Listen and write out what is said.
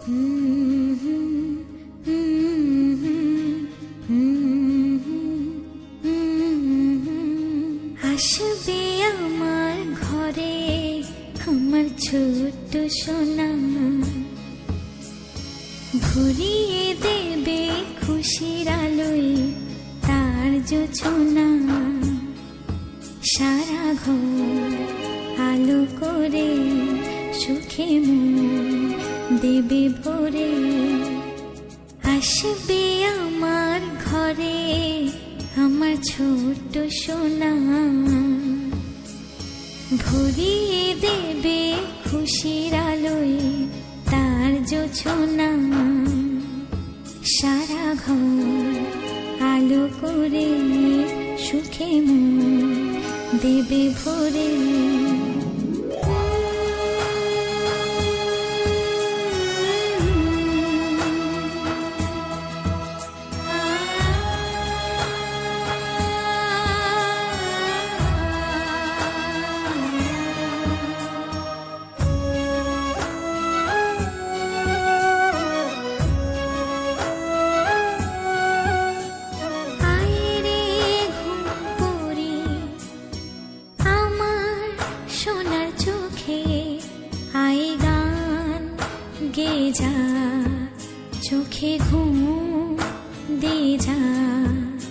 আসবে আমার ঘরে আমার ছোট্ট সোনা, ভরিয়ে দেবে খুশির আলোয় তার জোছনা। সারা ঘর আলো করে সুখে মন দেবে ভরে। আসবে আমার ঘরে আমার ছোট্ট সোনা, ভরিয়ে দেবে খুশির আলোয় তার জোছনা। সারা ঘর আলো করে সুখে মন দেবে ভরে। গে যা চোখে ঘুম দে যা।